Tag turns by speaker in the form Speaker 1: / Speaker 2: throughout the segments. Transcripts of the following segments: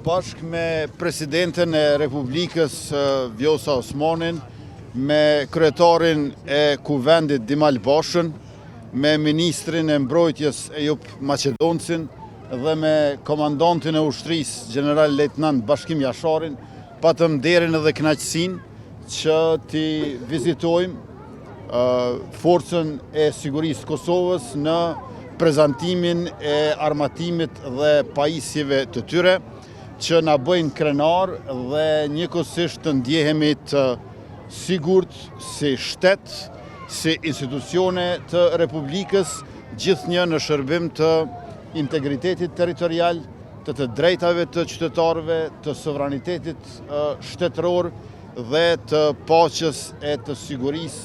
Speaker 1: bashkë me Presidenten e Republikës Vjosa Osmanin, me Kryetarin e Kuvendit Dimal Bashën, me Ministrin e Mbrojtjes Ejup Maqedoncin dhe me Komandantin e Ushtrisë General Lejtnant Bashkim Jasharin, patëm nderin edhe kënaqësinë që t'i vizitojmë forcën e sigurisë Kosovës në prezantimin e armatimit dhe pajisjeve të tyre, që na bëjnë krenar dhe njëkohësisht të ndjehemi të sigurt si shtet, si institucione të Republikës, gjithnjë në shërbim të integritetit territorial, të drejtave të qytetarëve, të sovranitetit shtetëror dhe të paqes e të sigurisë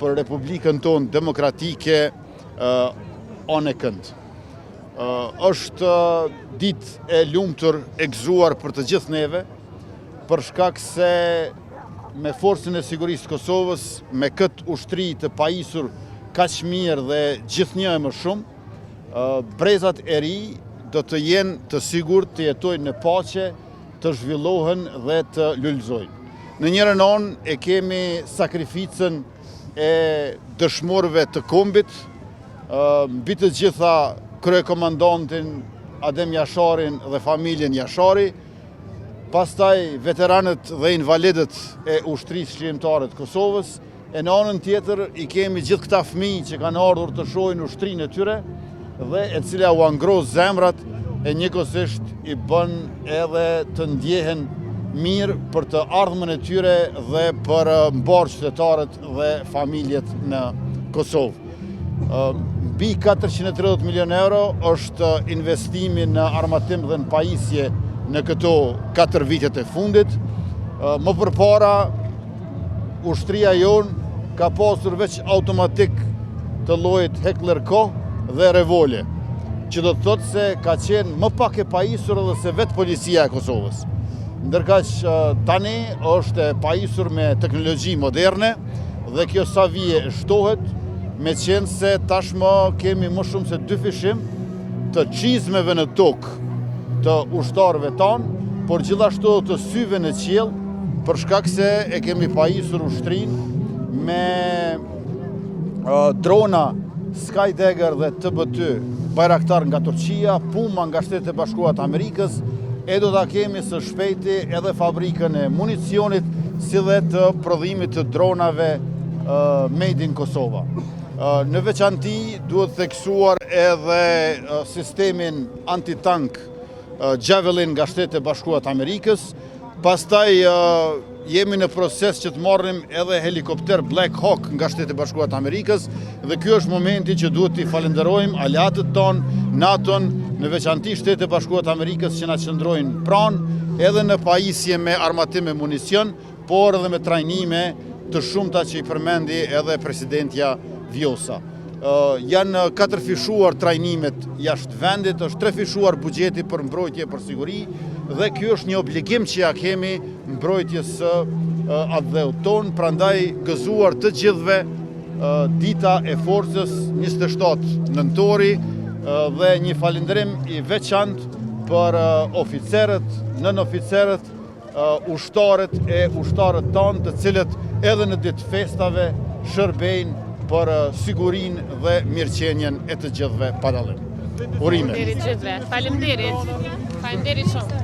Speaker 1: për Republikën tonë demokratike anë kënd. Është ditë e lumtur e gëzuar për të gjithë neve, për shkak se me forcën e sigurisë Kosovës, me këtë ushtri të pajisur kaq mirë dhe gjithnjë e më shumë, brezat e ri do të jenë të sigurt të jetojnë në paqe, të zhvillohen dhe të lullëzojnë. Në njërin anë e kemi sakrificën e dëshmorëve të kombit, mbi të gjitha kryekomandantin Adem Jasharin dhe familjen Jashari, pastaj veteranët dhe invalidët e ushtrisë shqiptare të Kosovës, e në anën tjetër i kemi gjithë këta fëmijë që kanë ardhur të shohin ushtrinë e tyre dhe e cila u angros zemrat e njëkohësisht i bën edhe të ndjehen mirë për të ardhmën e tyre dhe për mbar qytetarët dhe familjet në Kosovë. Mbi 430 milion euro është investimi në armatim dhe në pajisje në këto 4 vitet e fundit. Më përpara, ushtria jonë ka pasur veç automatik të llojit Heckler Koch dhe revolje, që do të thotë se ka qenë më pak e pajisur edhe se vetë policia e Kosovës. Ndërkaq tani është e pajisur me teknologji moderne dhe kjo sa vije shtohet, me qenë se tashmë kemi më shumë se 2 fishim të çizmeve në tokë të ushtarëve tanë, por gjithashtu të syve në qiell, për shkak se e kemi pajisur ushtrinë me drona Skydagger dhe TB2 Bayraktar nga Turqia, Puma nga Shtetet e Bashkuara të Amerikës, e do ta kemi së shpejti edhe fabrikën e municionit, si dhe të prodhimit të dronave made in Kosova. Në veçanti duhet theksuar edhe sistemin antitank Javelin nga Shtetet e Bashkuara të Amerikës, pastaj jemi në proces që të marrim edhe helikopter Black Hawk nga Shtetet e Bashkuara të Amerikës dhe ky është momenti që duhet t'i falenderojmë aleatët tonë, NATO-n, në veçanti Shtetet e Bashkuara të Amerikës që na qëndrojnë pranë edhe në pajisje me armatim e municion, por edhe me trajnime të shumta që i përmendi edhe presidentja Vjosa. Janë 4 fishuar trajnimet jashtë vendit, është 3 fishuar buxheti për mbrojtje për siguri dhe ky është një obligim që ja kemi mbrojtjes së atdheut tonë, prandaj gëzuar të gjithëve dita e forcës 27 nëntori dhe një falënderim i veçantë për oficerët, nënoficerët, ushtarët e ushtarët tanë, të cilët edhe në ditë festave shërbejnë për sigurinë dhe mirëqenien e të gjithëve pa dallim. Urime.
Speaker 2: Faleminderit gjithëve. Faleminderit. Faleminderit shumë.